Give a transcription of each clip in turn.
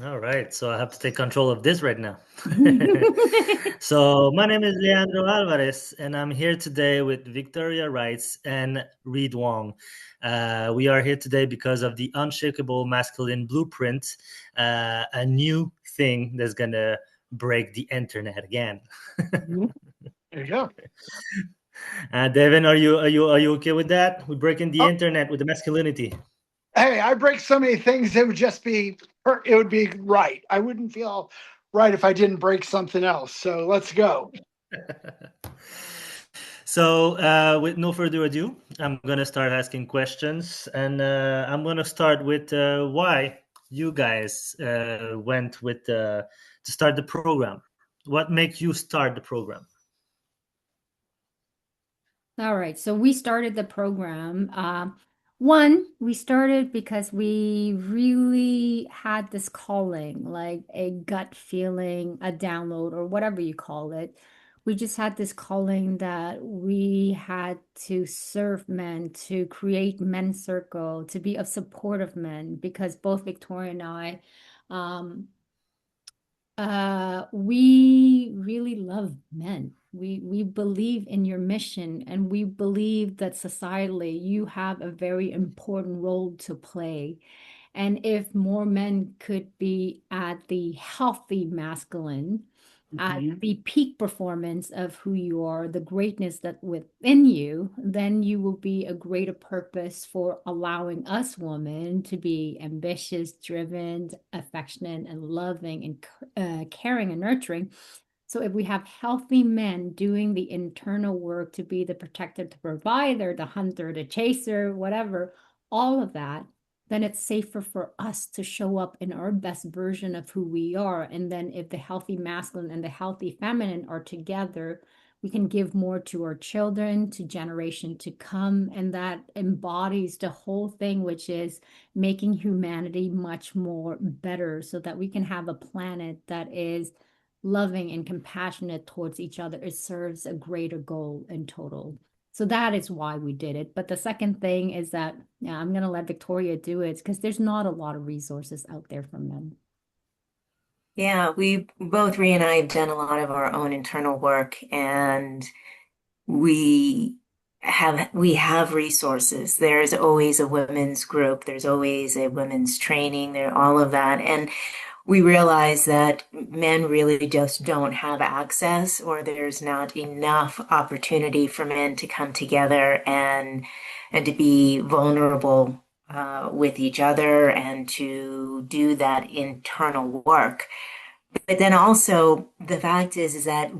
All right, so I have to take control of this right now. So my name is Leandro Alvarez, and I'm here today with Victoria Wrights and Reed Wong. We are here today because of the Unshakable Masculine Blueprint, a new thing that's gonna break the internet again. Mhm. There you go. Devin, are you okay with that? We're breaking the Oh, internet with the masculinity. hey, I break so many things. It would just be, it would be right. I wouldn't feel right if I didn't break something else. So let's go. So, with no further ado, I'm gonna start asking questions, and I'm gonna start with why you guys went with to start the program. What makes you start the program? All right, so we started the program. One, we started because we really had this calling, like a gut feeling, a download, or whatever you call it. We just had this calling that we had to serve men, to create men's circle, to be of support of men, because both Victoria and I, um, we really love men. We believe in your mission, and we believe that societally you have a very important role to play. And if more men could be at the healthy masculine, at Mhm. the peak performance of who you are, the greatness that within you, then you will be a greater purpose for allowing us women to be ambitious, driven, affectionate, and loving, and caring and nurturing. So if we have healthy men doing the internal work to be the protector, the provider, the hunter, the chaser, whatever, all of that, then it's safer for us to show up in our best version of who we are. And then if the healthy masculine and the healthy feminine are together, we can give more to our children, to generation to come. And that embodies the whole thing, which is making humanity much more better so that we can have a planet that is loving and compassionate towards each other. It serves a greater goal in total. So that is why we did it. But the second thing is that, yeah, I'm going to let Victoria do it because there's not a lot of resources out there for men. Yeah, we both, Rhea and I, have done a lot of our own internal work, and we we have resources. There's always a women's group, there's always a women's training, there all of that. And we realize that men really just don't have access, or there's not enough opportunity for men to come together and to be vulnerable with each other and to do that internal work. But then also the fact is that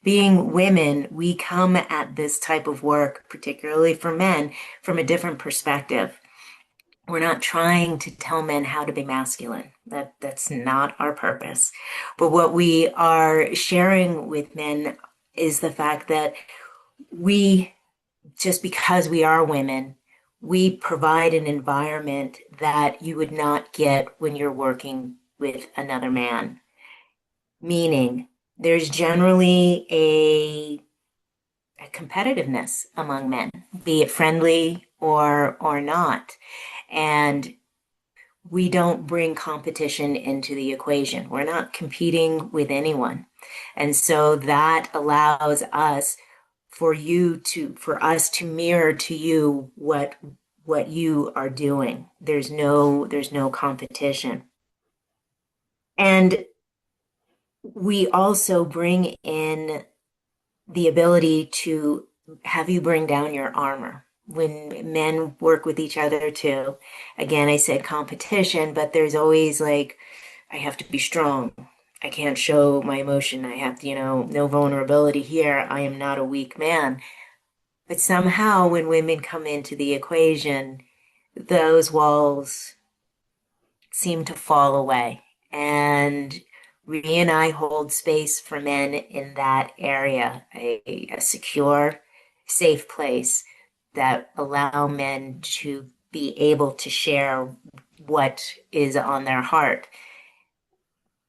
being women, we come at this type of work, particularly for men, from a different perspective. We're not trying to tell men how to be masculine. That's not our purpose. But what we are sharing with men is the fact that we, just because we are women, we provide an environment that you would not get when you're working with another man. Meaning, there's generally a competitiveness among men, be it friendly or not. And we don't bring competition into the equation. We're not competing with anyone. And so that allows us for us to mirror to you what you are doing. There's no competition. And we also bring in the ability to have you bring down your armor. When men work with each other too, again, I said competition, but there's always like, I have to be strong. I can't show my emotion. I have to, no vulnerability here. I am not a weak man. But somehow when women come into the equation, those walls seem to fall away. And Ree and I hold space for men in that area, a secure, safe place that allow men to be able to share what is on their heart.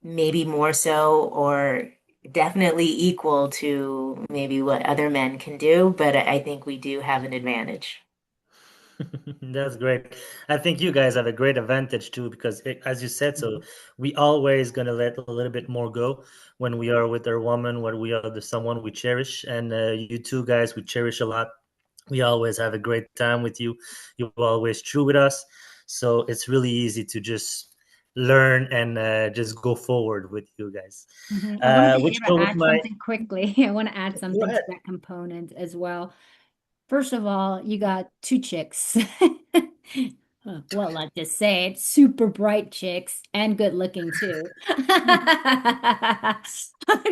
Maybe more so, or definitely equal to maybe what other men can do, but I think we do have an advantage. That's great. I think you guys have a great advantage too, because as you said, so Mhm. we always gonna let a little bit more go when we are with our woman, when we are the someone we cherish, and you two guys we cherish a lot. We always have a great time with you. You're always true with us, so it's really easy to just learn and just go forward with you guys. I want to be Which able to go with add my something quickly. I want to add go something to ahead. that component as well. First of all, you got two chicks. Well, let's just say it, super bright chicks and good looking too.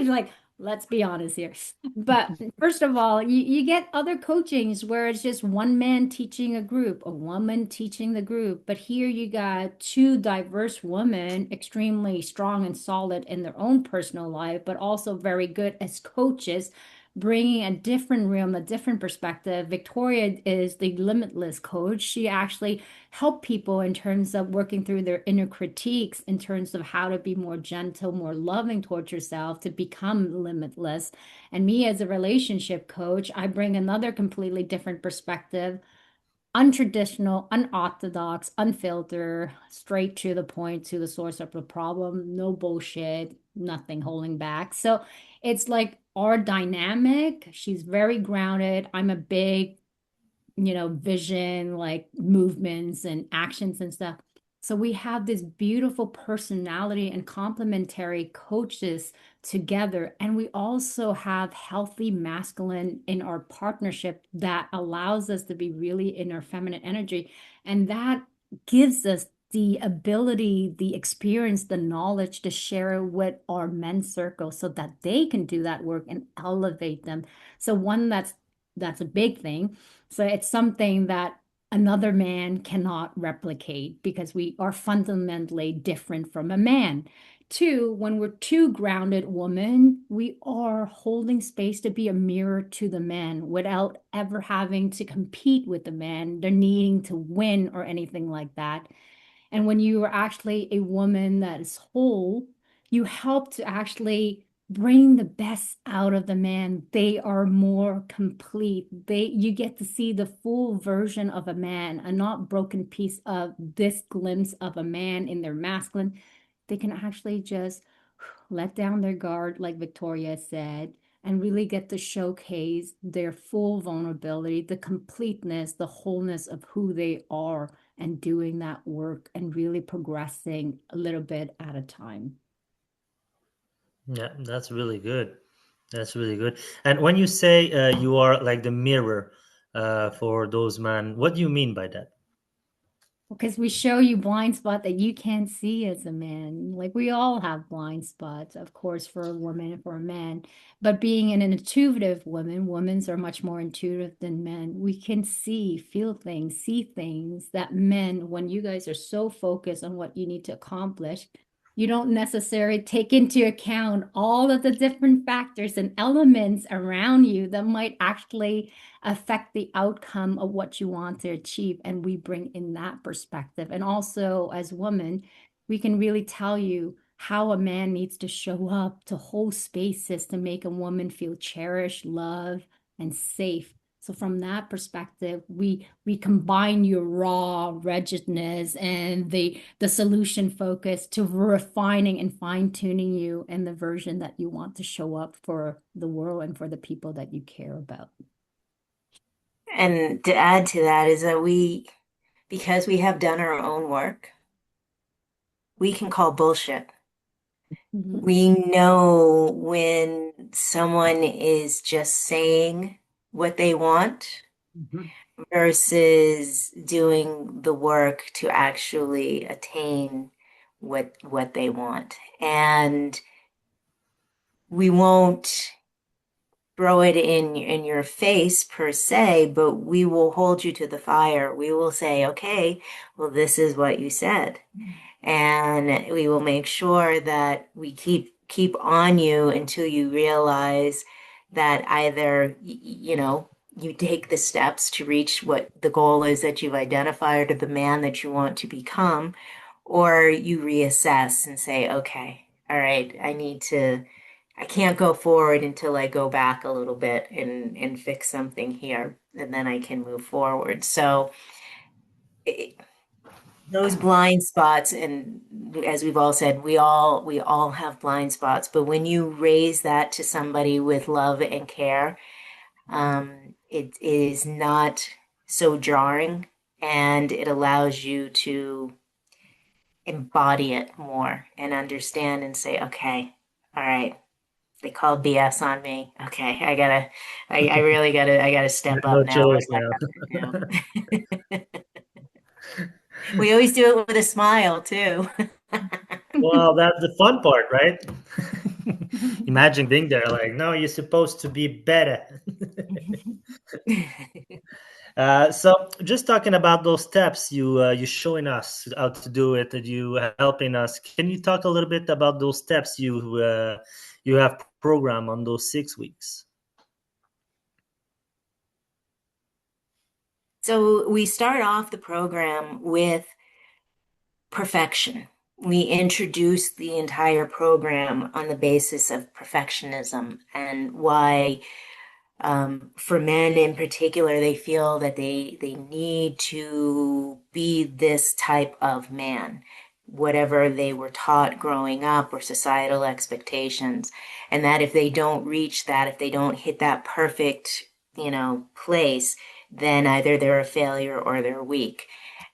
Like, let's be honest here. But first of all, you get other coachings where it's just one man teaching a group, a woman teaching the group. But here you got two diverse women, extremely strong and solid in their own personal life, but also very good as coaches bringing a different realm, a different perspective. Victoria is the limitless coach. She actually helped people in terms of working through their inner critiques, in terms of how to be more gentle, more loving towards yourself, to become limitless. And me as a relationship coach, I bring another completely different perspective, untraditional, unorthodox, unfiltered, straight to the point, to the source of the problem, no bullshit, nothing holding back. So it's like our dynamic. She's very grounded. I'm a big, vision, like movements and actions and stuff. So we have this beautiful personality and complementary coaches together. And we also have healthy masculine in our partnership that allows us to be really in our feminine energy. And that gives us the ability, the experience, the knowledge to share with our men's circle so that they can do that work and elevate them. So one that's a big thing. So it's something that another man cannot replicate because we are fundamentally different from a man. Two, when we're two grounded women, we are holding space to be a mirror to the men without ever having to compete with the men. They're needing to win or anything like that. And when you are actually a woman that is whole, you help to actually bring the best out of the man. They are more complete. You get to see the full version of a man, a not broken piece of this glimpse of a man in their masculine. They can actually just let down their guard, like Victoria said, and really get to showcase their full vulnerability, the completeness, the wholeness of who they are, and doing that work and really progressing a little bit at a time. Yeah, that's really good. That's really good. And when you say you are like the mirror for those men, what do you mean by that? Because we show you blind spot that you can't see as a man. Like we all have blind spots, of course, for a woman and for a man. But being an intuitive woman, women's are much more intuitive than men. We can see, feel things, see things that men, when you guys are so focused on what you need to accomplish, you don't necessarily take into account all of the different factors and elements around you that might actually affect the outcome of what you want to achieve. And we bring in that perspective. And also, as women, we can really tell you how a man needs to show up to hold spaces to make a woman feel cherished, loved, and safe. So from that perspective, we combine your raw rigidness and the solution focus to refining and fine-tuning you and the version that you want to show up for the world and for the people that you care about. And to add to that is that because we have done our own work, we can call bullshit. Mhm. We know when someone is just saying what they want Mhm. versus doing the work to actually attain what they want. And we won't throw it in your face per se, but we will hold you to the fire. We will say, okay, well, this is what you said. And we will make sure that we keep on you until you realize that either you take the steps to reach what the goal is that you've identified or the man that you want to become, or you reassess and say, okay, all right, I can't go forward until I go back a little bit and fix something here, and then I can move forward. So it, those blind spots, and as we've all said, we all have blind spots, but when you raise that to somebody with love and care, it is not so jarring, and it allows you to embody it more and understand and say, okay, all right, they called BS on me. Okay, I really I gotta You step have up no now. What choice do I now. have to do? We always do it with a smile too. Well, that's the fun part, right? Imagine being there, like, no, you're supposed to be better. So, just talking about those steps, you showing us how to do it, and you helping us. Can you talk a little bit about those steps you have programmed on those 6 weeks? So we start off the program with perfection. We introduce the entire program on the basis of perfectionism and why, for men in particular, they feel that they need to be this type of man, whatever they were taught growing up or societal expectations, and that if they don't reach that, if they don't hit that perfect, place, then either they're a failure or they're weak.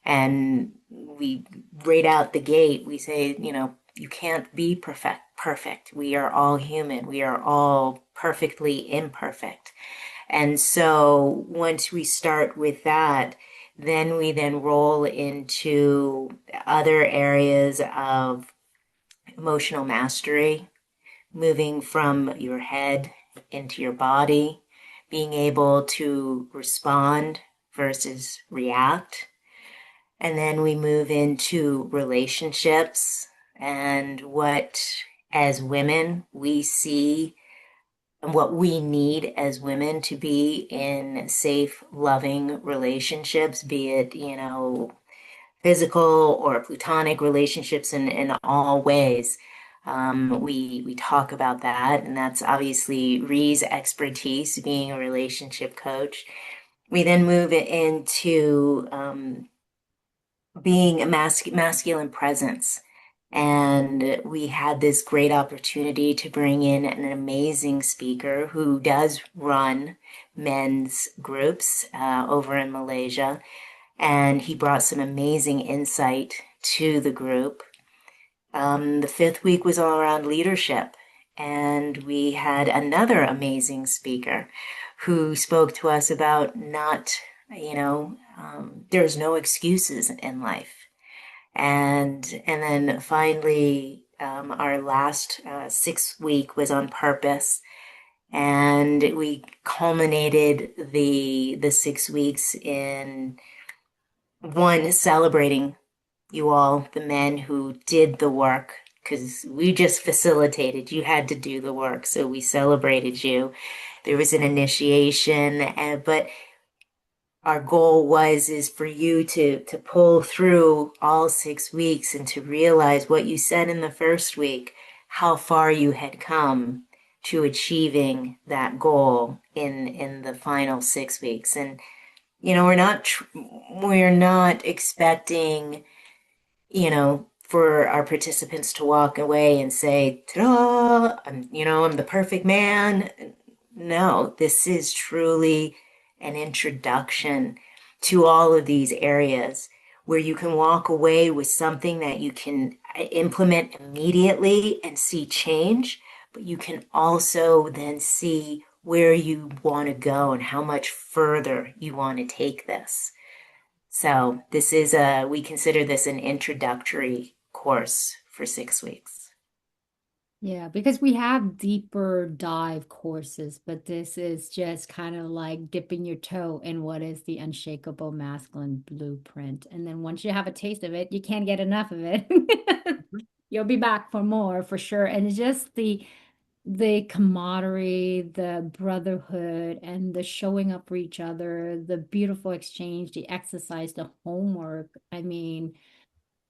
And we right out the gate, we say, you can't be perfect. We are all human. We are all perfectly imperfect. And so once we start with that, then we then roll into other areas of emotional mastery, moving from your head into your body, being able to respond versus react. And then we move into relationships and what, as women, we see and what we need as women to be in safe, loving relationships, be it, physical or platonic relationships in all ways. We talk about that, and that's obviously Ree's expertise, being a relationship coach. We then move it into being a masculine presence. And we had this great opportunity to bring in an amazing speaker who does run men's groups over in Malaysia. And he brought some amazing insight to the group. The fifth week was all around leadership. And we had another amazing speaker who spoke to us about not, there's no excuses in life. And then finally, our last 6 week was on purpose, and we culminated the 6 weeks in one, celebrating you all, the men who did the work, because we just facilitated. You had to do the work, so we celebrated you. There was an initiation, but our goal is for you to pull through all 6 weeks and to realize what you said in the first week, how far you had come to achieving that goal in the final 6 weeks. And we're not expecting, for our participants to walk away and say, ta-da, I'm the perfect man. No, this is truly an introduction to all of these areas where you can walk away with something that you can implement immediately and see change, but you can also then see where you want to go and how much further you want to take this. So we consider this an introductory course for 6 weeks. Yeah, because we have deeper dive courses, but this is just kind of like dipping your toe in what is the unshakable masculine blueprint. And then once you have a taste of it, you can't get enough of it. You'll be back for more for sure. And it's just the camaraderie, the brotherhood, and the showing up for each other, the beautiful exchange, the exercise, the homework. I mean,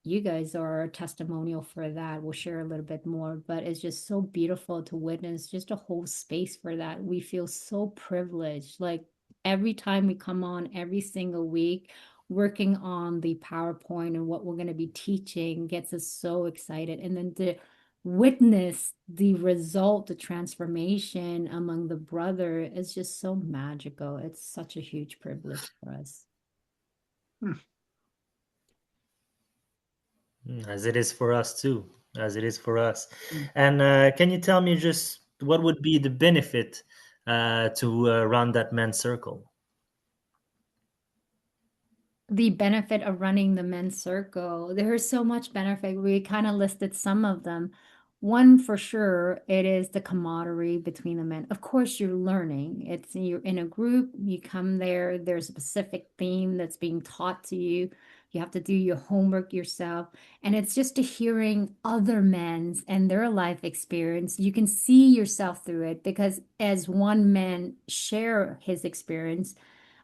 you guys are a testimonial for that. We'll share a little bit more, but it's just so beautiful to witness just a whole space for that. We feel so privileged. Like every time we come on, every single week, working on the PowerPoint and what we're going to be teaching gets us so excited. And then to witness the result, the transformation among the brother is just so magical. It's such a huge privilege for us. As it is for us too, as it is for us. Mm. And can you tell me just what would be the benefit to run that men's circle? The benefit of running the men's circle, there's so much benefit. We kind of listed some of them. One for sure, it is the camaraderie between the men. Of course, you're learning. It's you're in a group, you come there, there's a specific theme that's being taught to you. You have to do your homework yourself. And it's just a hearing other men's and their life experience. You can see yourself through it because as one man share his experience,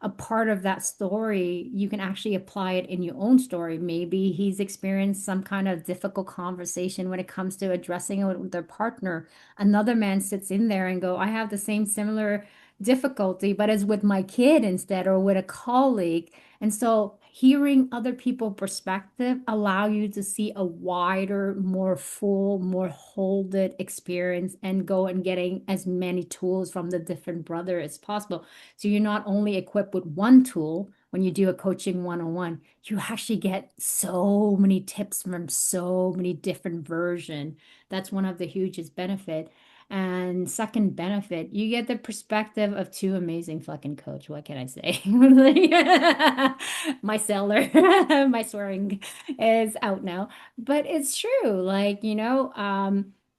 a part of that story, you can actually apply it in your own story. Maybe he's experienced some kind of difficult conversation when it comes to addressing it with their partner. Another man sits in there and go, I have the same similar difficulty, but it's with my kid instead or with a colleague. And so hearing other people's perspective allow you to see a wider, more full, more wholeded experience and go and getting as many tools from the different brother as possible. So you're not only equipped with one tool when you do a coaching one-on-one, you actually get so many tips from so many different versions. That's one of the hugest benefit. And second benefit, you get the perspective of two amazing fucking coach. What can I say? My seller, my swearing is out now. But it's true. Like,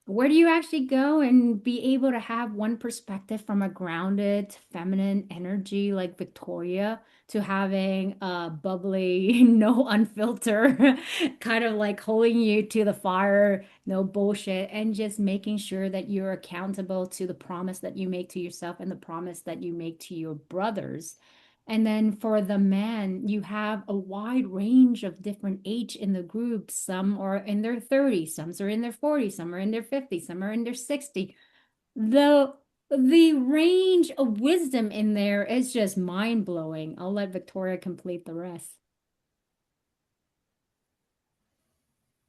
where do you actually go and be able to have one perspective from a grounded feminine energy like Victoria to having a bubbly, no unfilter, kind of like holding you to the fire, no bullshit, and just making sure that you're accountable to the promise that you make to yourself and the promise that you make to your brothers. And then for the men, you have a wide range of different age in the group. Some are in their 30s, some are in their 40s, some are in their 50s, some are in their 60s. The the range of wisdom in there is just mind-blowing. I'll let Victoria complete the rest.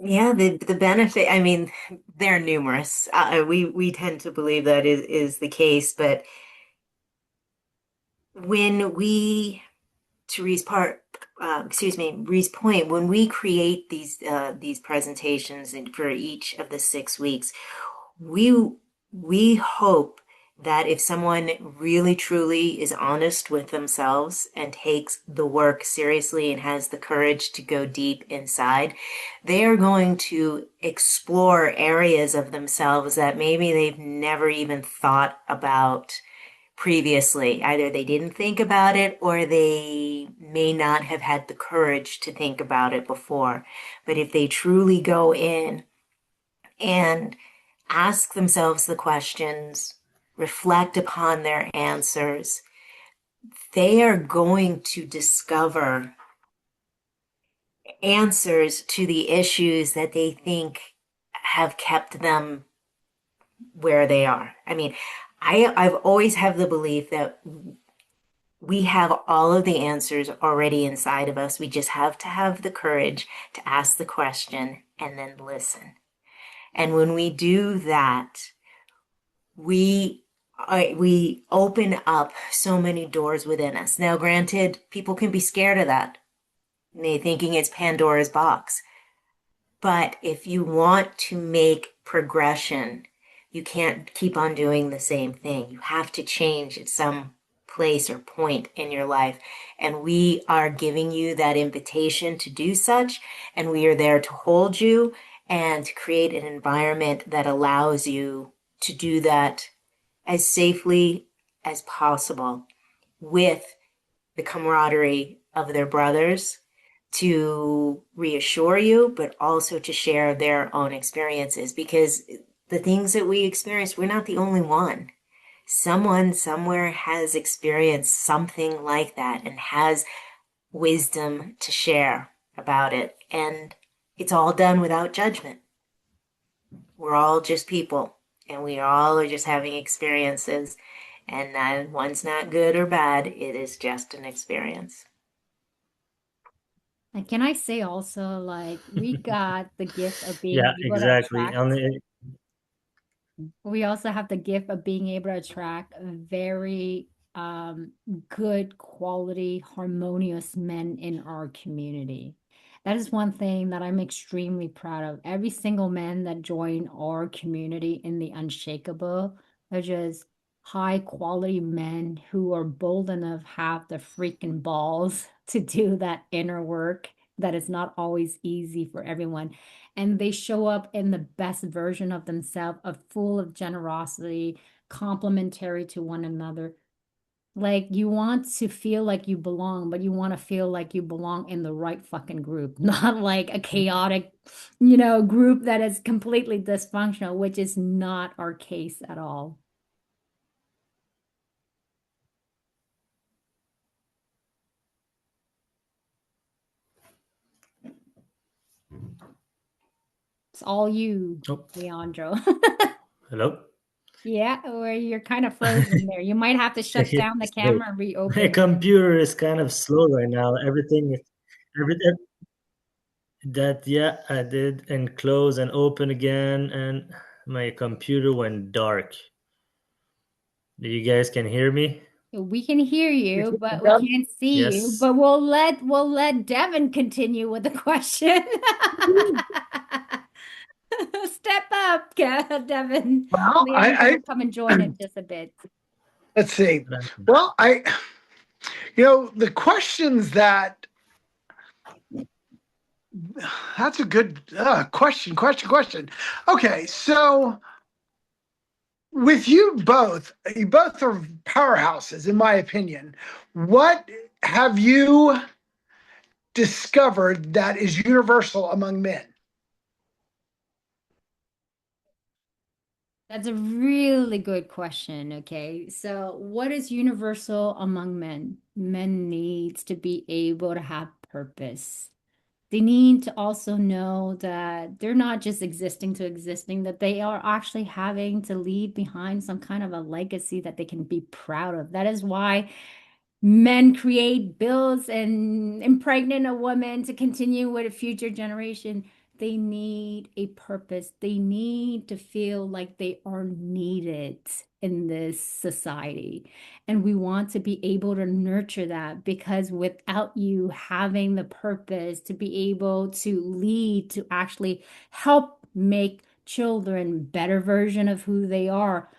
Yeah, the benefit, I mean, they're numerous. We tend to believe that is the case, but when we to Ree's point, when we create these presentations and for each of the 6 weeks, we we hope that if someone really truly is honest with themselves and takes the work seriously and has the courage to go deep inside, they are going to explore areas of themselves that maybe they've never even thought about previously. Either they didn't think about it or they may not have had the courage to think about it before. But if they truly go in and ask themselves the questions, reflect upon their answers, they are going to discover answers to the issues that they think have kept them where they are. I mean, I've always have the belief that we have all of the answers already inside of us. We just have to have the courage to ask the question and then listen. And when we do that, we open up so many doors within us. Now, granted, people can be scared of that, they thinking it's Pandora's box. But if you want to make progression, you can't keep on doing the same thing. You have to change at some place or point in your life. And we are giving you that invitation to do such. And we are there to hold you and to create an environment that allows you to do that as safely as possible with the camaraderie of their brothers to reassure you, but also to share their own experiences because the things that we experience, we're not the only one. Someone somewhere has experienced something like that and has wisdom to share about it. And it's all done without judgment. We're all just people and we all are just having experiences. And one's not good or bad, it is just an experience. And can I say also, like, we got the gift of being Yeah, able to exactly. attract. Only We also have the gift of being able to attract very good quality, harmonious men in our community. That is one thing that I'm extremely proud of. Every single man that joined our community in the Unshakable are just high quality men who are bold enough, have the freaking balls to do that inner work that is not always easy for everyone, and they show up in the best version of themselves, of full of generosity, complementary to one another. Like you want to feel like you belong, but you want to feel like you belong in the right fucking group, not like a chaotic, group that is completely dysfunctional, which is not our case at all. It's all you, oh, Leandro. hello. Yeah, or you're kind of frozen there. You might have to shut down the Wait, camera and my reopen it. computer is kind of slow right now. Everything that yeah, I did and close and open again, and my computer went dark. You guys can hear me? We can hear you, but we Yep. can't see you. Yes. But we'll let Devin continue with the question. Step up, Devin. Well, Leandro will come and join in just a bit. let's see. Well, the questions that's a good question. Okay, so with you both are powerhouses, in my opinion. What have you discovered that is universal among men? That's a really good question. Okay. So, what is universal among men? Men needs to be able to have purpose. They need to also know that they're not just existing to existing, that they are actually having to leave behind some kind of a legacy that they can be proud of. That is why men create bills and impregnate a woman to continue with a future generation. They need a purpose. They need to feel like they are needed in this society. And we want to be able to nurture that, because without you having the purpose to be able to lead, to actually help make children better version of who they are.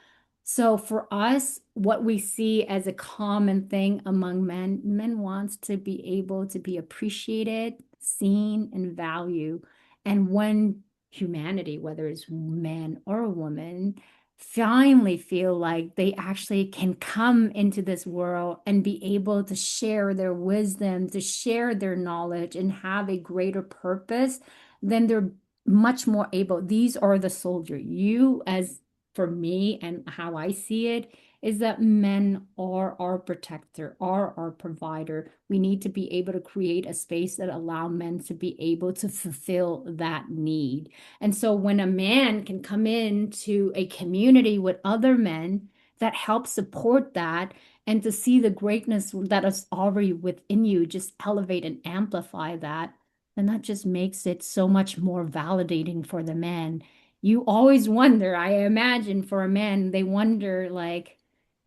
So for us, what we see as a common thing among men, men wants to be able to be appreciated, seen, and valued. And when humanity, whether it's man or a woman, finally feel like they actually can come into this world and be able to share their wisdom, to share their knowledge, and have a greater purpose, then they're much more able. These are the soldier. You, as for me and how I see it, is that men are our protector, are our provider. We need to be able to create a space that allow men to be able to fulfill that need. And so when a man can come into a community with other men that help support that, and to see the greatness that is already within you, just elevate and amplify that, then that just makes it so much more validating for the man. You always wonder, I imagine for a man, they wonder, like,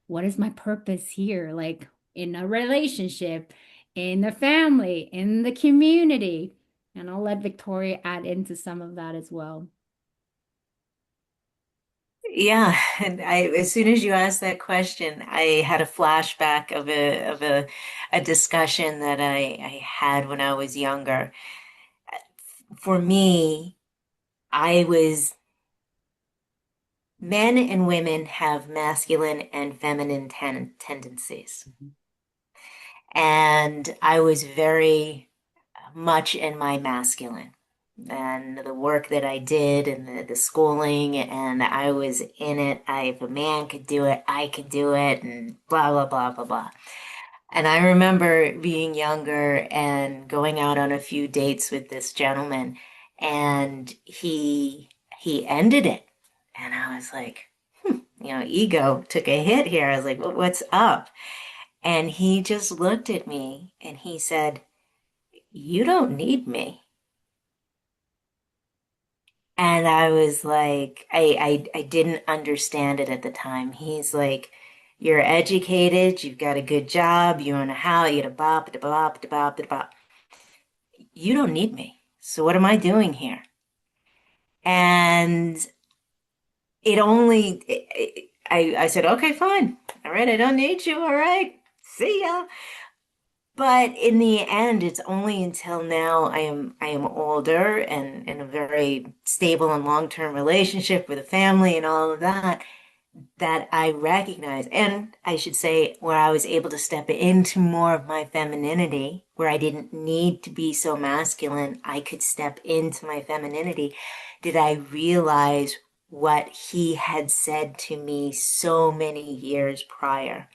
what is my purpose here? Like in a relationship, in the family, in the community. And I'll let Victoria add into some of that as well. Yeah, and as soon as you asked that question, I had a flashback of a discussion that I had when I was younger. For me, I was men and women have masculine and feminine tendencies. And I was very much in my masculine. And the work that I did and the schooling, and I was in it. If a man could do it, I could do it, and blah, blah, blah, blah, blah. And I remember being younger and going out on a few dates with this gentleman, and he ended it. And I was like, ego took a hit here. I was like, what's up? And he just looked at me and he said, you don't need me. And I was like, I didn't understand it at the time. He's like, you're educated, you've got a good job, you own a house, you got a bop, da bop, da bop, da bop. You don't need me. So what am I doing here? And it only, I said, okay, fine. All right, I don't need you. All right. See ya. But in the end, it's only until now I am older and in a very stable and long-term relationship with a family and all of that that I recognize, and I should say, where I was able to step into more of my femininity, where I didn't need to be so masculine, I could step into my femininity. Did I realize what he had said to me so many years prior?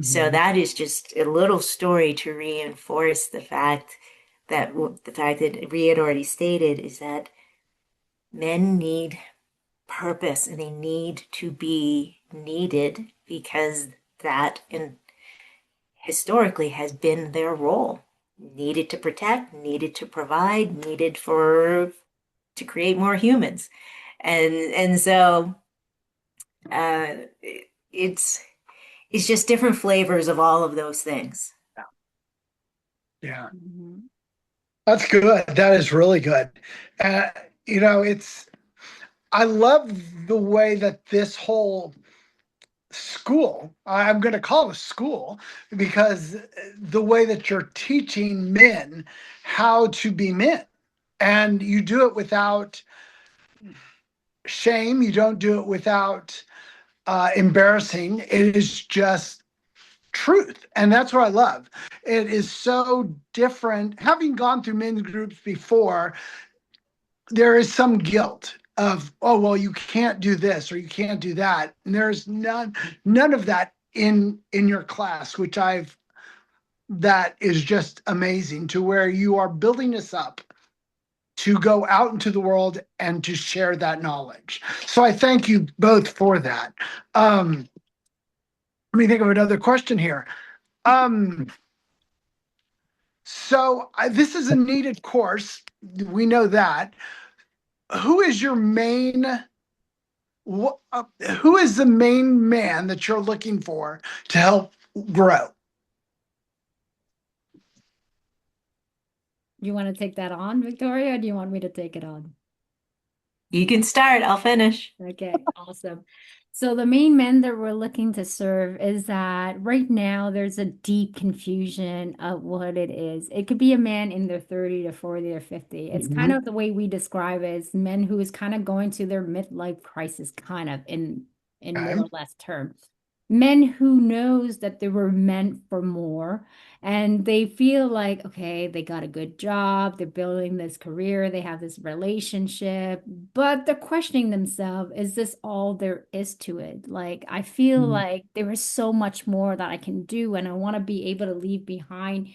So Mhm. that is just a little story to reinforce the fact that Rhea had already stated is that men need purpose and they need to be needed because that in historically has been their role. Needed to protect, needed to provide, needed for to create more humans. And so uh it's it's just different flavors of all of those things. Yeah, Mhm. that's good. That is really good. Uh, it's I love the way that this whole school, I'm going to call it a school, because the way that you're teaching men how to be men. And you do it without shame. You don't do it without embarrassing. It is just truth. And that's what I love. It is so different. Having gone through men's groups before, there is some guilt of, oh, well, you can't do this or you can't do that. And there's none of that in your class, which that is just amazing, to where you are building us up to go out into the world and to share that knowledge. So I thank you both for that. Let me think of another question here. Um, this is a needed course. We know that. Who is your main who is the main man that you're looking for to help grow? You want to take that on, Victoria, or do you want me to take it on? You can start, I'll finish. Okay, awesome. So the main men that we're looking to serve is that right now there's a deep confusion of what it is. It could be a man in their 30 to 40 or 50. It's kind Mhm. of the way we describe it as men who is kind of going to their midlife crisis, kind of in more Okay. or less terms. Men who knows that they were meant for more and they feel like, okay, they got a good job, they're building this career, they have this relationship, but they're questioning themselves, is this all there is to it? Like, I feel Mhm. like there is so much more that I can do, and I want to be able to leave behind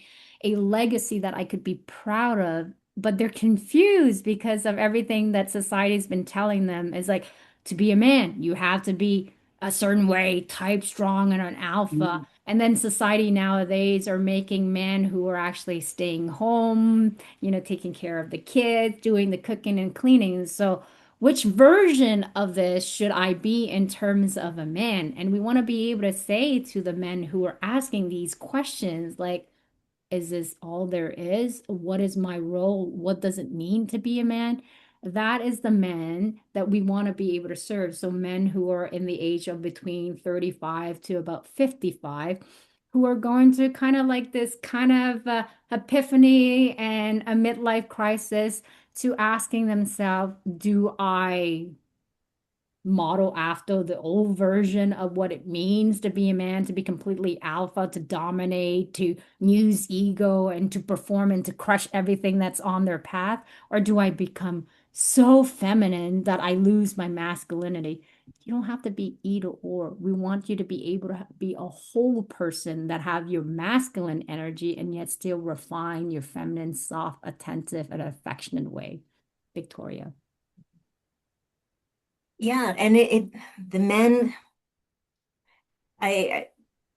a legacy that I could be proud of. But they're confused because of everything that society's been telling them is like, to be a man, you have to be a certain way, type strong and an alpha. And then society nowadays are making men who are actually staying home, taking care of the kids, doing the cooking and cleaning. So, which version of this should I be in terms of a man? And we want to be able to say to the men who are asking these questions, like, is this all there is? What is my role? What does it mean to be a man? That is the men that we want to be able to serve. So men who are in the age of between 35 to about 55, who are going to kind of like this kind of epiphany and a midlife crisis to asking themselves, do I model after the old version of what it means to be a man, to be completely alpha, to dominate, to use ego, and to perform and to crush everything that's on their path? Or do I become so feminine that I lose my masculinity? You don't have to be either or. We want you to be able to be a whole person that have your masculine energy and yet still refine your feminine, soft, attentive, and affectionate way. Victoria. Yeah, and the men I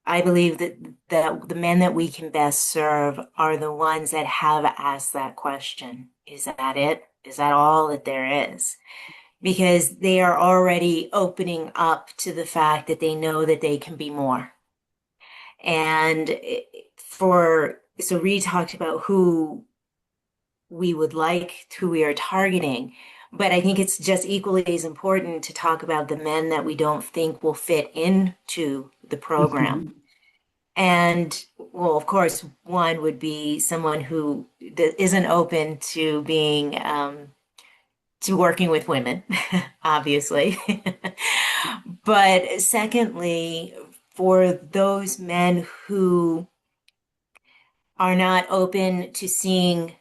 I believe that the men that we can best serve are the ones that have asked that question. Is that it? Is that all that there is? Because they are already opening up to the fact that they know that they can be more. And so Reed talked about who we would like, who we are targeting. But I think it's just equally as important to talk about the men that we don't think will fit into the program. Mhm. And well, of course, one would be someone who isn't open to being to working with women, obviously. But secondly, for those men who are not open to seeing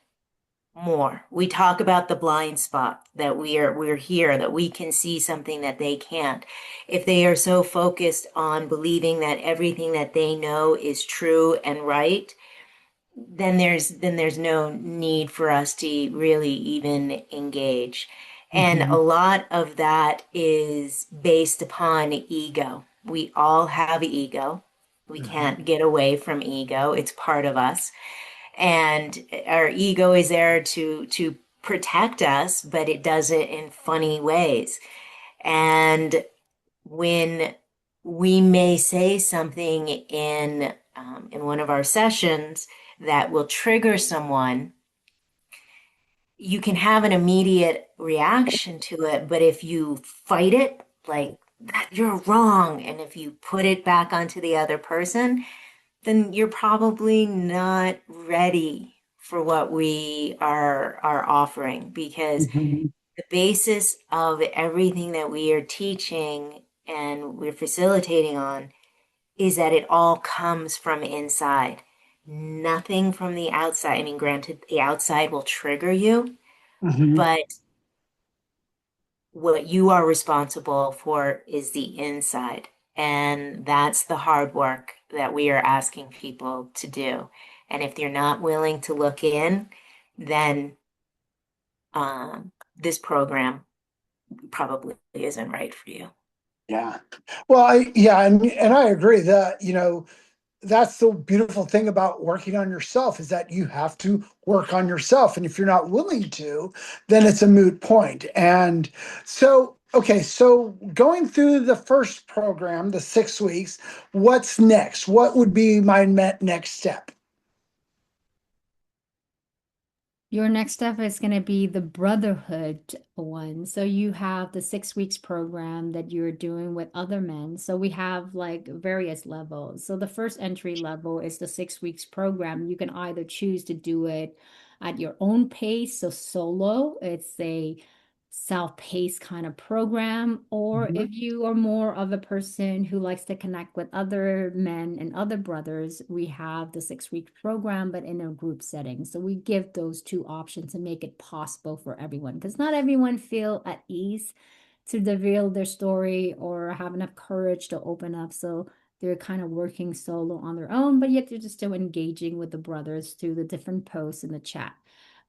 more. We talk about the blind spot that we're here, that we can see something that they can't. If they are so focused on believing that everything that they know is true and right, then there's no need for us to really even engage. And a Mhm. lot of that is based upon ego. We all have ego. We Mhm. can't get away from ego. It's part of us. And our ego is there to protect us, but it does it in funny ways. And when we may say something in one of our sessions that will trigger someone, you can have an immediate reaction to it, but if you fight it, like that you're wrong, and if you put it back onto the other person, then you're probably not ready for what we are offering, because Mhm. the basis of everything that we are teaching and we're facilitating on is that it all comes from inside, nothing from the outside. I mean, granted, the outside will trigger you, Mhm. but what you are responsible for is the inside. And that's the hard work that we are asking people to do. And if you're not willing to look in, then this program probably isn't right for you. Yeah. Well, and I agree that, that's the beautiful thing about working on yourself is that you have to work on yourself. And if you're not willing to, then it's a moot point. And so, okay, so going through the first program, the 6 weeks, what's next? What would be my next step? Your next step is going to be the brotherhood one. So you have the 6 weeks program that you're doing with other men. So we have like various levels. So the first entry level is the 6 weeks program. You can either choose to do it at your own pace, so solo. It's a self-paced kind of program, or Mhm. if you are more of a person who likes to connect with other men and other brothers, we have the 6 week program, but in a group setting. So we give those two options to make it possible for everyone, because not everyone feel at ease to reveal their story or have enough courage to open up. So they're kind of working solo on their own, but yet they're just still engaging with the brothers through the different posts in the chat.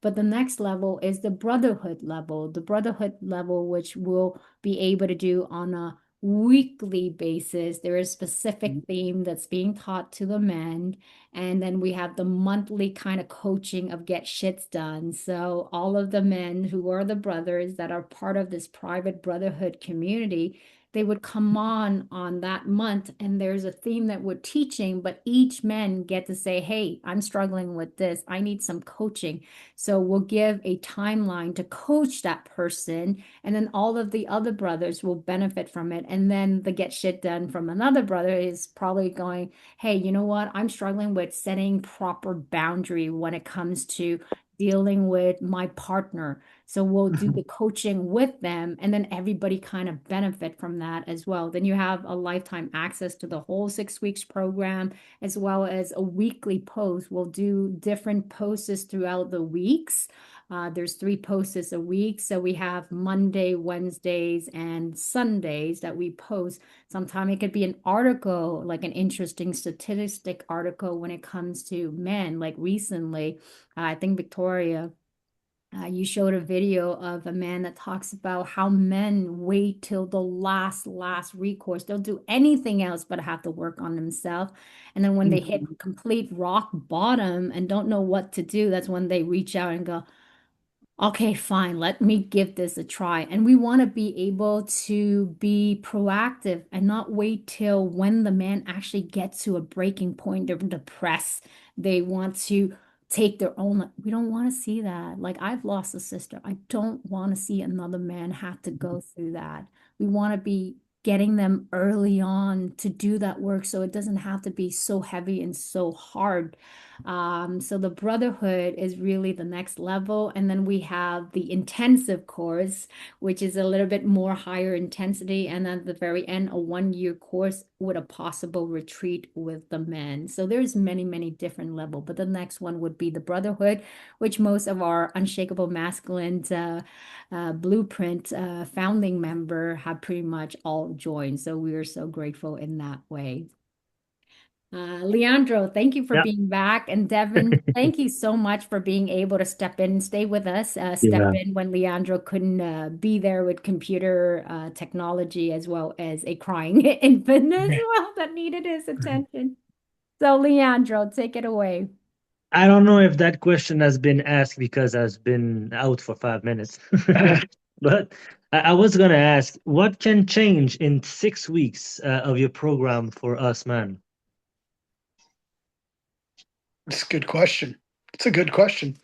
But the next level is the brotherhood level, which we'll be able to do on a weekly basis. There is a specific theme that's being taught to the men. And then we have the monthly kind of coaching of get shits done. So all of the men who are the brothers that are part of this private brotherhood community, they would come on that month, and there's a theme that we're teaching, but each men get to say, hey, I'm struggling with this, I need some coaching. So we'll give a timeline to coach that person, and then all of the other brothers will benefit from it. And then the get shit done from another brother is probably going, hey, you know what? I'm struggling with setting proper boundary when it comes to dealing with my partner. So we'll do the Mhm. coaching with them, and then everybody kind of benefit from that as well. Then you have a lifetime access to the whole 6 weeks program, as well as a weekly post. We'll do different posts throughout the weeks. There's 3 posts a week. So we have Monday, Wednesdays, and Sundays that we post. Sometimes it could be an article, like an interesting statistic article when it comes to men. Like recently, I think Victoria You showed a video of a man that talks about how men wait till the last recourse. They'll do anything else but have to work on themselves. And then when they hit Mhm. complete rock bottom and don't know what to do, that's when they reach out and go, okay, fine, let me give this a try. And we want to be able to be proactive and not wait till when the man actually gets to a breaking point. They're depressed. They want to take their own. We don't want to see that. Like, I've lost a sister. I don't want to see another man have to go through that. We want to be getting them early on to do that work so it doesn't have to be so heavy and so hard. So the brotherhood is really the next level. And then we have the intensive course, which is a little bit more higher intensity. And at the very end, a 1 year course with a possible retreat with the men. So there's many, many different level. But the next one would be the brotherhood, which most of our unshakable masculine blueprint founding member have pretty much all joined. So we are so grateful in that way. Leandro, thank you for Yeah. being back. And Devin, thank you so much for being able to step in and stay with us. Step Yeah. in when Leandro couldn't be there with computer technology as well as a crying infant as well that needed his attention. So, Leandro, take it away. I don't know if that question has been asked because I've been out for 5 minutes. But I was gonna ask, what can change in 6 weeks of your program for us, man? It's a good question. It's a good question.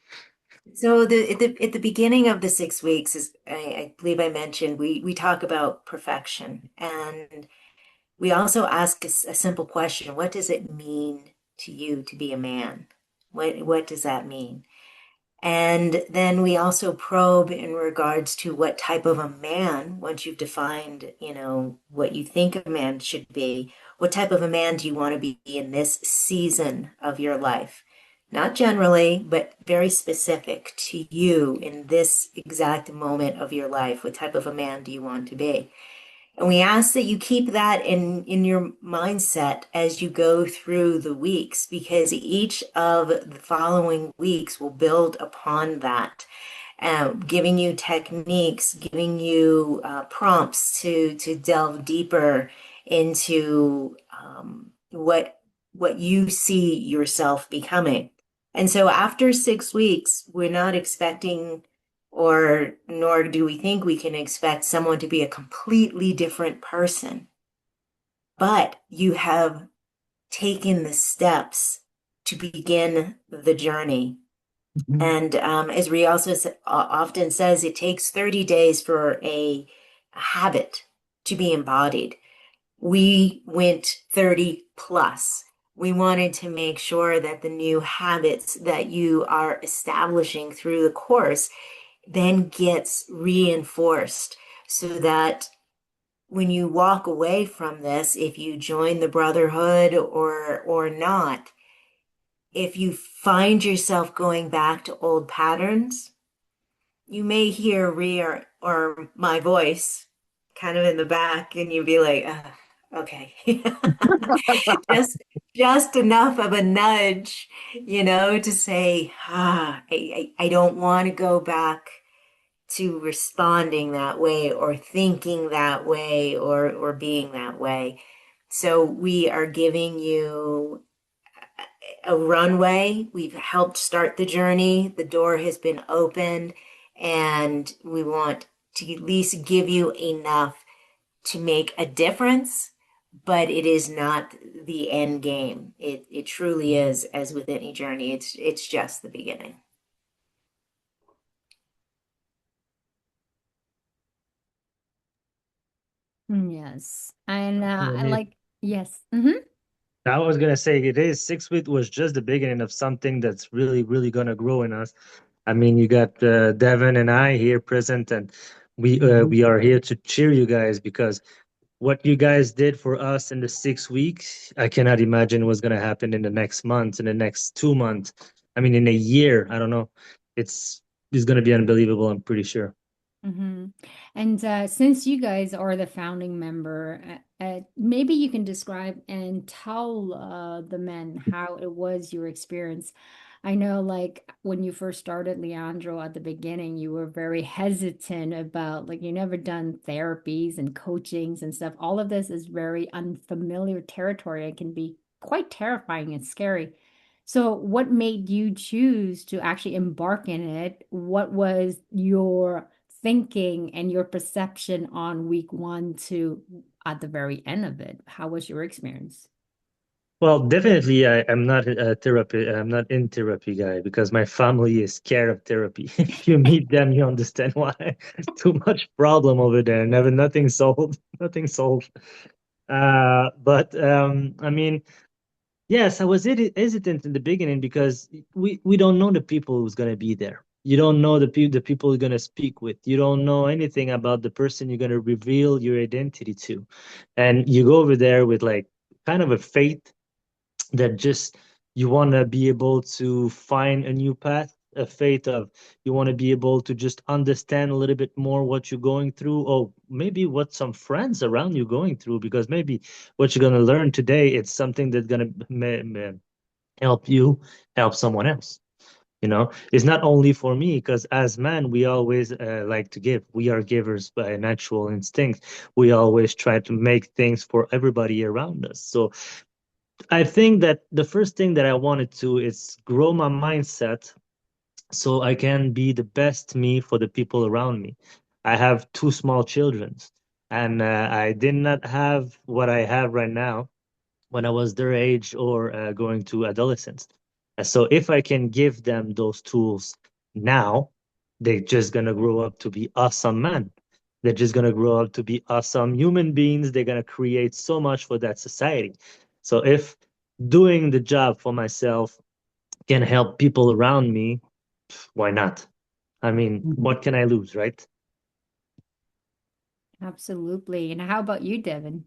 So at the beginning of the 6 weeks, is I believe I mentioned we talk about perfection, and we also ask a simple question: what does it mean to you to be a man? What does that mean? And then we also probe in regards to what type of a man, once you've defined, what you think a man should be, what type of a man do you want to be in this season of your life? Not generally, but very specific to you in this exact moment of your life. What type of a man do you want to be? And we ask that you keep that in your mindset as you go through the weeks, because each of the following weeks will build upon that, giving you techniques, giving you prompts to delve deeper into what you see yourself becoming. And so after 6 weeks, we're not expecting, or nor do we think we can expect someone to be a completely different person, but you have taken the steps to begin the journey. Mhm. And as Rhea also often says, it takes 30 days for a habit to be embodied. We went 30 plus. We wanted to make sure that the new habits that you are establishing through the course then gets reinforced, so that when you walk away from this, if you join the brotherhood or not, if you find yourself going back to old patterns, you may hear Rhea or my voice kind of in the back, and you'd be like, okay. just just enough of a nudge, to say, I don't want to go back to responding that way or thinking that way or being that way. So we are giving you a runway. We've helped start the journey. The door has been opened, and we want to at least give you enough to make a difference, but it is not the end game. It truly is, as with any journey, it's just the beginning. Yes. And I I mean, like, yes. Hmm. I was gonna say it is 6 weeks was just the beginning of something that's really, really gonna grow in us. I mean, you got Devin and I here present, and we are here to cheer you guys because what you guys did for us in the 6 weeks, I cannot imagine what's gonna happen in the next month, in the next 2 months. I mean, in a year, I don't know. It's gonna be unbelievable, I'm pretty sure. Hmm. And since you guys are the founding member, maybe you can describe and tell the men how it was your experience I know, like when you first started, Leandro, at the beginning, you were very hesitant about, like, you never done therapies and coachings and stuff. All of this is very unfamiliar territory and can be quite terrifying and scary. So, what made you choose to actually embark in it? What was your thinking and your perception on week one to at the very end of it? How was your experience? Well, definitely, I'm not a therapy. I'm not in therapy guy because my family is scared of therapy. If you meet them, you understand why. Too much problem over there. Never, nothing solved. Nothing solved. But I mean, yes, I was hesitant in the beginning because we don't know the people who's gonna be there. You don't know the people you're gonna speak with. You don't know anything about the person you're gonna reveal your identity to, and you go over there with like kind of a faith that just you want to be able to find a new path, a faith of you want to be able to just understand a little bit more what you're going through, or maybe what some friends around you going through, because maybe what you're going to learn today, it's something that's going to help you help someone else. It's not only for me, because as men, we always like to give. We are givers by natural instinct. We always try to make things for everybody around us. So I think that the first thing that I wanted to is grow my mindset so I can be the best me for the people around me. I have two small children, and I did not have what I have right now when I was their age or going to adolescence. And so if I can give them those tools now, they're just gonna grow up to be awesome men. They're just gonna grow up to be awesome human beings. They're gonna create so much for that society. So if doing the job for myself can help people around me, why not? I mean, what can I lose, right? Absolutely. And how about you, Devin?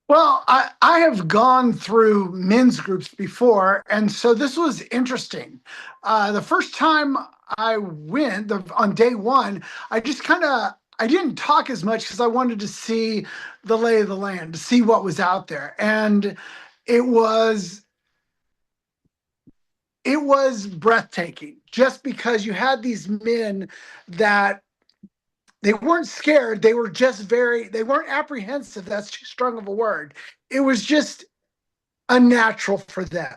Well, I have gone through men's groups before, and so this was interesting. The first time I went on day one, I just kind of I didn't talk as much because I wanted to see the lay of the land, to see what was out there, and it was it was breathtaking. Just because you had these men that they weren't scared, they were just they weren't apprehensive. That's too strong of a word. It was just unnatural for them.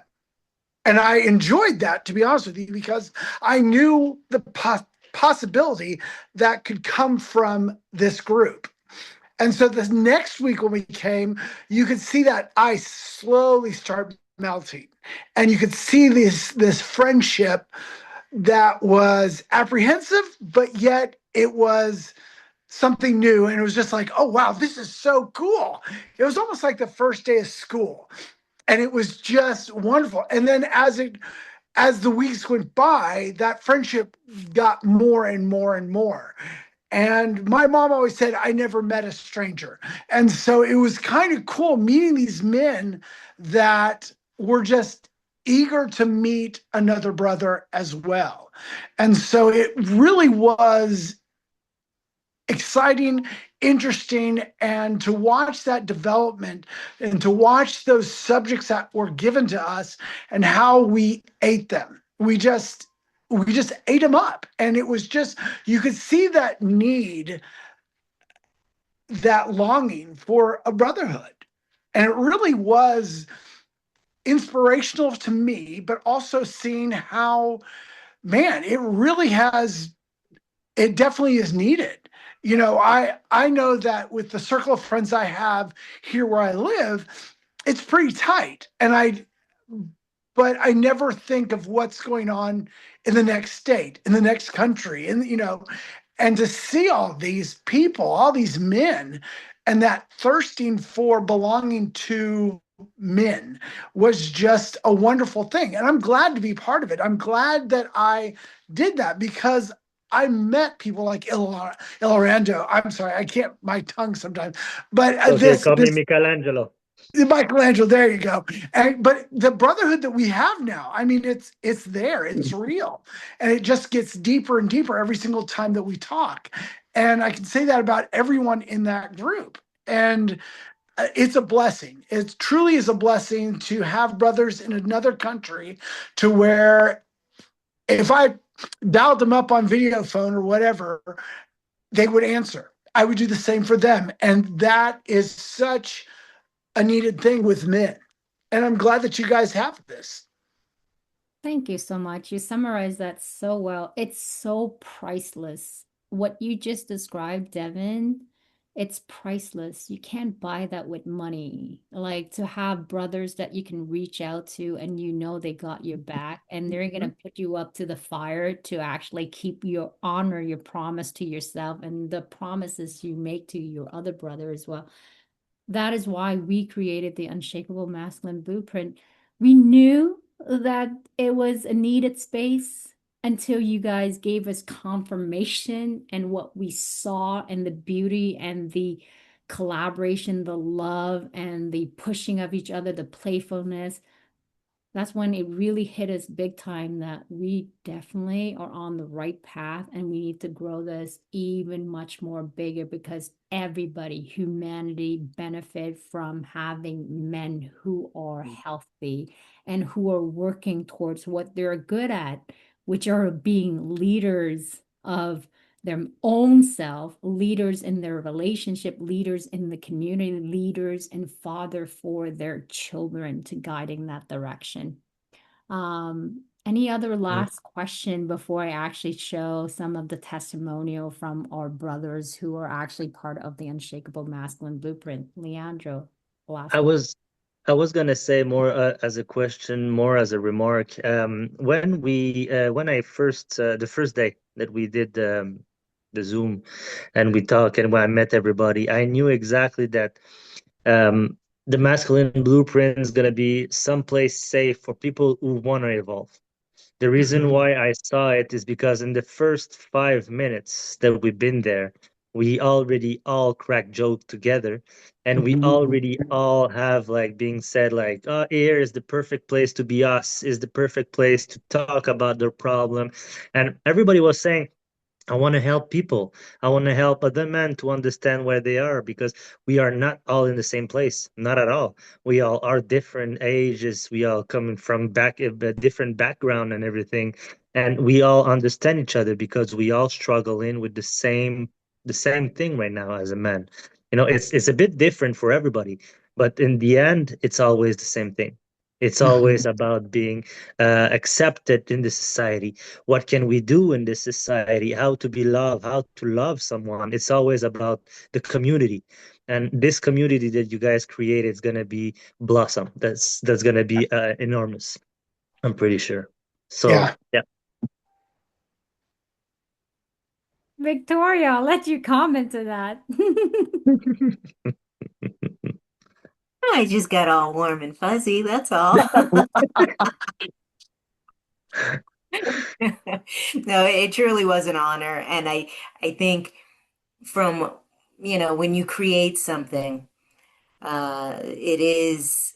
And I enjoyed that, to be honest with you, because I knew the possibility that could come from this group. And so the next week when we came, you could see that ice slowly start melting. And you could see this friendship that was apprehensive, but yet it was something new. And it was just like, oh, wow, this is so cool. It was almost like the first day of school, and it was just wonderful. And then as the weeks went by, that friendship got more and more and more. And my mom always said I never met a stranger. And so it was kind of cool meeting these men that were just eager to meet another brother as well. And so it really was exciting, interesting, and to watch that development and to watch those subjects that were given to us and how we ate them. We just ate them up, and it was just you could see that need, that longing for a brotherhood. And it really was inspirational to me, but also seeing how, man, it definitely is needed. I know that with the circle of friends I have here where I live, it's pretty tight. But I never think of what's going on in the next state, in the next country, and to see all these people, all these men, and that thirsting for belonging to men was just a wonderful thing. And I'm glad to be part of it. I'm glad that I did that because I met people like Ilorando. I'm sorry, I can't, my tongue sometimes. But Okay, this call me this Michelangelo. Michelangelo, there you go. But the brotherhood that we have now, I mean, it's there, it's real, and it just gets deeper and deeper every single time that we talk. And I can say that about everyone in that group. And it's a blessing. It truly is a blessing to have brothers in another country to where If I dialed them up on video phone or whatever, they would answer. I would do the same for them. And that is such a needed thing with men. And I'm glad that you guys have this. Thank you so much. You summarized that so well. It's so priceless. What you just described, Devin, it's priceless. You can't buy that with money. Like to have brothers that you can reach out to and you know they got your back and they're gonna put you up to the fire to actually keep your honor, your promise to yourself and the promises you make to your other brother as well. That is why we created the Unshakable Masculine Blueprint. We knew that it was a needed space until you guys gave us confirmation and what we saw and the beauty and the collaboration, the love and the pushing of each other, the playfulness. That's when it really hit us big time that we definitely are on the right path and we need to grow this even much more bigger because everybody, humanity benefit from having men who are healthy and who are working towards what they're good at, which are being leaders of their own self, leaders in their relationship, leaders in the community, leaders and father for their children to guiding that direction. Any other last question before I actually show some of the testimonial from our brothers who are actually part of the Unshakable Masculine Blueprint? Leandro, I last one. was I was gonna say more as a question, more as a remark. When I first the first day that we did the Zoom and we talked and when I met everybody, I knew exactly that um, the masculine blueprint is gonna be someplace safe for people who want to evolve. The reason Mhm. why I saw it is because in the first 5 minutes that we've been there, we already all crack joke together, and we Mhm. already all have like being said like, "Oh, here is the perfect place to be us, is the perfect place to talk about their problem," and everybody was saying, I want to help people. I want to help other men to understand where they are because we are not all in the same place. Not at all. We all are different ages. We all coming from a different background and everything. And we all understand each other because we all struggle in with the same thing right now as a man. It's a bit different for everybody, but in the end, it's always the same thing. It's always Mhm. about being accepted in the society. What can we do in this society? How to be loved, how to love someone. It's always about the community. And this community that you guys created is gonna be blossom. That's gonna be enormous. I'm pretty sure. So Yeah. yeah. Victoria, I'll let you comment to that. I just got all warm and fuzzy, that's all. No, it truly was an honor. And I think from, when you create something, it is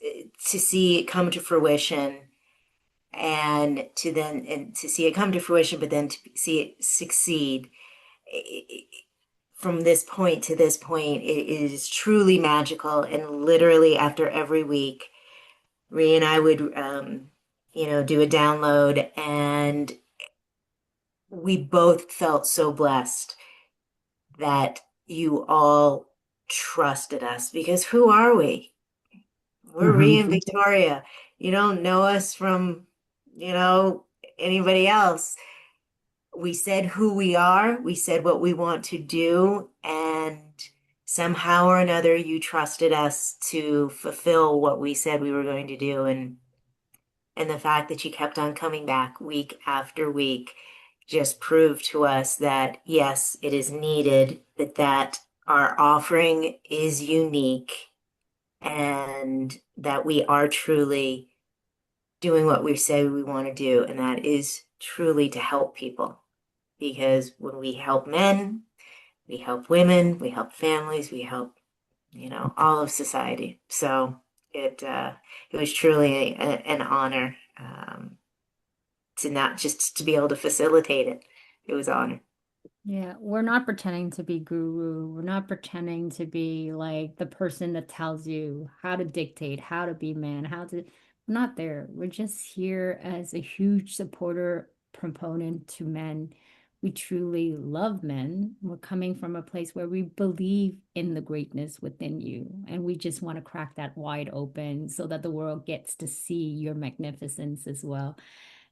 to see it come to fruition and to see it come to fruition, but then to see it succeed. From this point to this point, it is truly magical. And literally after every week, Ree and I would, do a download, and we both felt so blessed that you all trusted us because who are we? We're Ree Mhm. and Victoria. You don't know us from, you know, anybody else. We said who we are, we said what we want to do, and somehow or another you trusted us to fulfill what we said we were going to do. And the fact that you kept on coming back week after week just proved to us that yes, it is needed, that our offering is unique, and that we are truly doing what we say we want to do, and that is truly to help people. Because when we help men, we help women, we help families, we help, all of society. So it was truly an honor, to not just to be able to facilitate it. It was an honor. Yeah, we're not pretending to be guru. We're not pretending to be like the person that tells you how to dictate, how to be man, how to. We're not there. We're just here as a huge supporter proponent to men. We truly love men. We're coming from a place where we believe in the greatness within you. And we just want to crack that wide open so that the world gets to see your magnificence as well.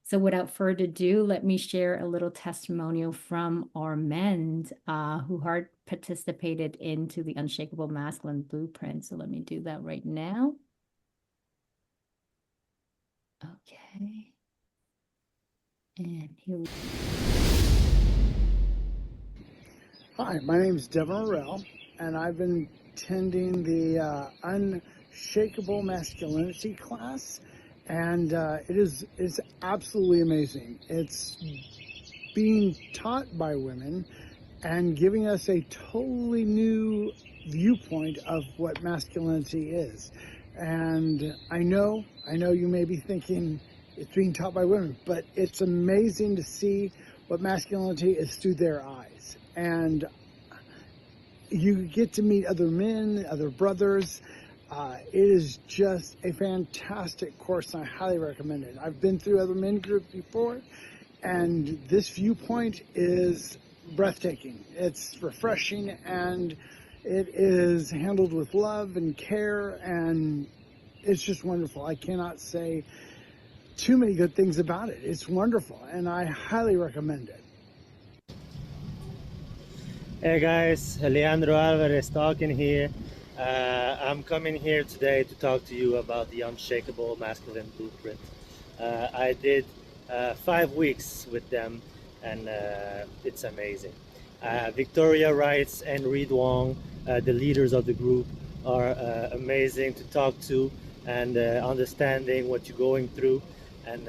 So without further ado, let me share a little testimonial from our men who had participated into the Unshakable Masculine Blueprint. So let me do that right now. Okay. And here we go. Hi, my name is Devin Morrell, and I've been attending the Unshakable Masculinity class, and it's absolutely amazing. It's being taught by women and giving us a totally new viewpoint of what masculinity is. And I know you may be thinking it's being taught by women, but it's amazing to see what masculinity is through their eyes. And you get to meet other men, other brothers. It is just a fantastic course, and I highly recommend it. I've been through other men groups before, and this viewpoint is breathtaking. It's refreshing, and it is handled with love and care, and it's just wonderful. I cannot say too many good things about it. It's wonderful, and I highly recommend it. Hey guys, Leandro Alvarez talking here. I'm coming here today to talk to you about the Unshakable Masculine Blueprint. I did 5 weeks with them, and it's amazing. Victoria Wrights and Reed Wong, the leaders of the group, are amazing to talk to and understanding what you're going through. And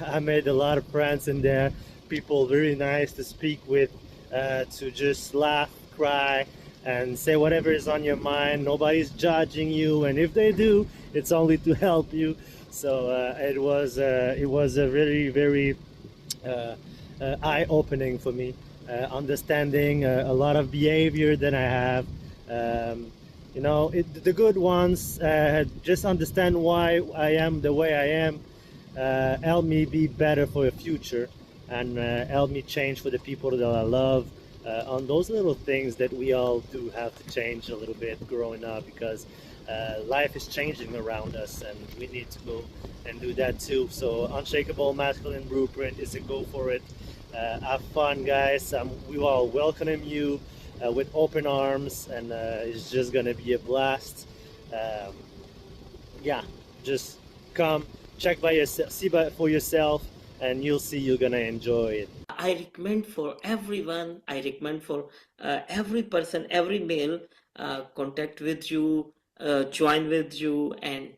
I made a lot of friends in there, people very nice to speak with, to just laugh, cry, and say whatever is on your mind. Nobody's judging you, and if they do, it's only to help you. So it was a really very eye-opening for me, understanding a lot of behavior that I have. The good ones just understand why I am the way I am, help me be better for the future, and help me change for the people that I love, on those little things that we all do have to change a little bit growing up, because life is changing around us and we need to go and do that too. So Unshakable Masculine Blueprint is a go for it. Have fun, guys. We all welcome you with open arms, and it's just gonna be a blast. Yeah, just come check by yourself, see for yourself, and you'll see you're gonna enjoy it. I recommend for everyone, I recommend for every person, every male, contact with you, join with you, and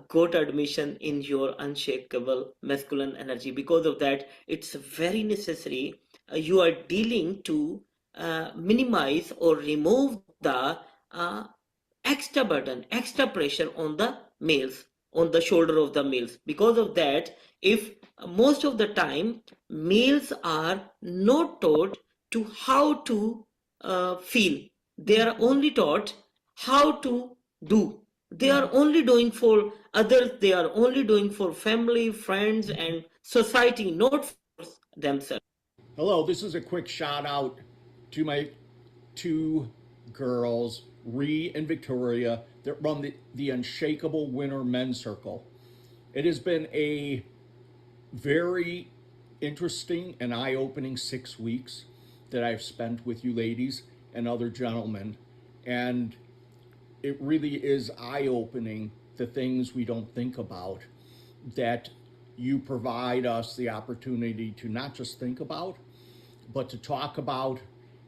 got admission in your unshakable masculine energy. Because of that, it's very necessary. You are dealing to minimize or remove the extra burden, extra pressure on the males, on the shoulder of the males. Because of that, if most of the time males are not taught to how to feel, they are only taught how to do. They are only doing for others, they are only doing for family, friends, and society, not for themselves. Hello, this is a quick shout out to my two girls, Ree and Victoria, that run the Unshakable Winter Men's Circle. It has been a very interesting and eye opening 6 weeks that I've spent with you ladies and other gentlemen. And it really is eye opening, the things we don't think about, that you provide us the opportunity to not just think about, but to talk about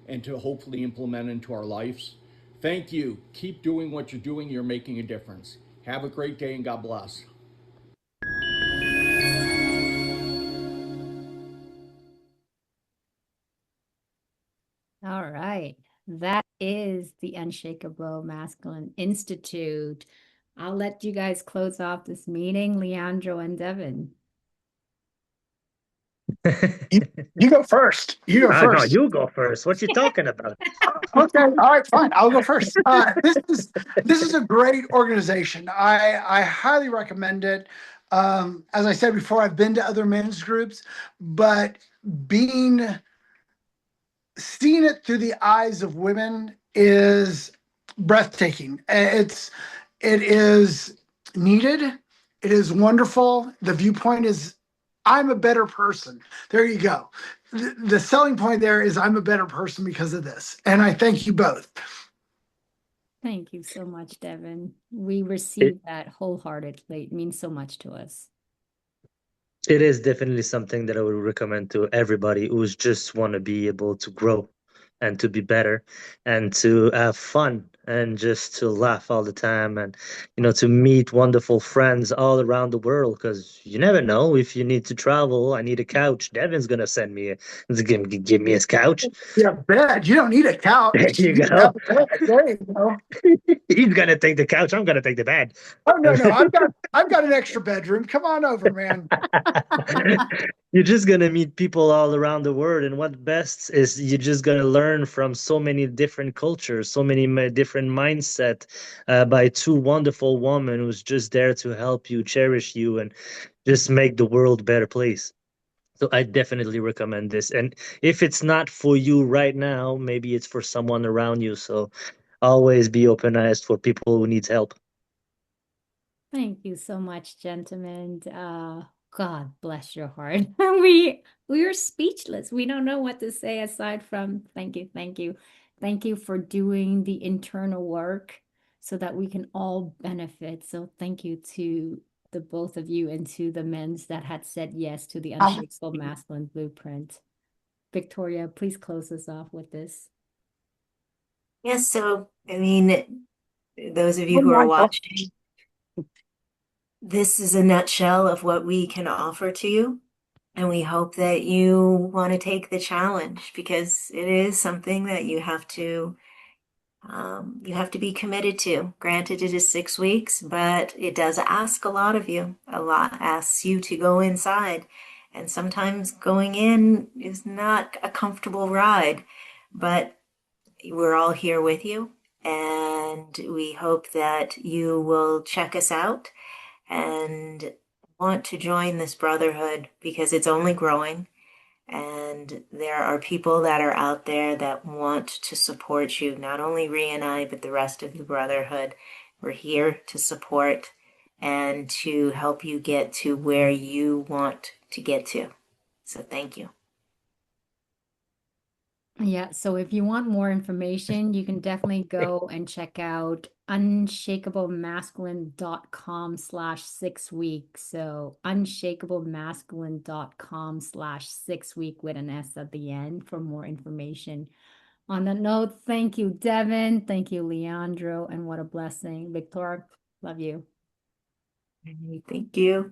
and to hopefully implement into our lives. Thank you. Keep doing what you're doing. You're making a difference. Have a great day and God bless. All right. That is the Unshakable Masculine Institute. I'll let you guys close off this meeting, Leandro and Devin. You go first. You go No, first. you go first. What you talking about? Okay, all right, fine. I'll go first. This is a great organization. I highly recommend it. As I said before, I've been to other men's groups, but being seeing it through the eyes of women is breathtaking. It is needed. It is wonderful. The viewpoint is I'm a better person. There you go. The selling point there is I'm a better person because of this. And I thank you both. Thank you so much, Devin. We It, received that wholeheartedly. It means so much to us. it is definitely something that I would recommend to everybody who's just want to be able to grow and to be better and to have fun and just to laugh all the time and to meet wonderful friends all around the world because you never know if you need to travel. I need a couch. Devin's gonna send me give me his couch. Yeah, bed. You don't need a There couch. you You can have go. a bed. There you go. He's gonna take the couch. I'm gonna take the bed. Oh no, I've got an extra bedroom. Come on over, man. You're just gonna meet people all around the world, and what best is you're just gonna learn from so many different cultures, so many different mindset by two wonderful women who's just there to help you, cherish you, and just make the world a better place. So I definitely recommend this. And if it's not for you right now, maybe it's for someone around you. So always be open-eyed for people who need help. Thank you so much, gentlemen. God bless your heart. We are speechless. We don't know what to say aside from thank you, thank you. Thank you for doing the internal work so that we can all benefit. So thank you to the both of you and to the men's that had said yes to the Unshakable Masculine Blueprint. Victoria, please close us off with this. Yes, so I mean, those of you who are watching, this is a nutshell of what we can offer to you. And we hope that you want to take the challenge because it is something that you have to be committed to. Granted, it is 6 weeks, but it does ask a lot of you. A lot asks you to go inside. And sometimes going in is not a comfortable ride, but we're all here with you. And we hope that you will check us out and want to join this brotherhood because it's only growing. And there are people that are out there that want to support you, not only Rhea and I, but the rest of the brotherhood. We're here to support and to help you get to where you want to get to. So thank you. Yeah, so if you want more information, you can definitely go and check out unshakablemasculine.com/6 week. So unshakablemasculine.com/6 week with an S at the end for more information. On that note, thank you, Devin. Thank you, Leandro. And what a blessing. Victor, love you. Thank you.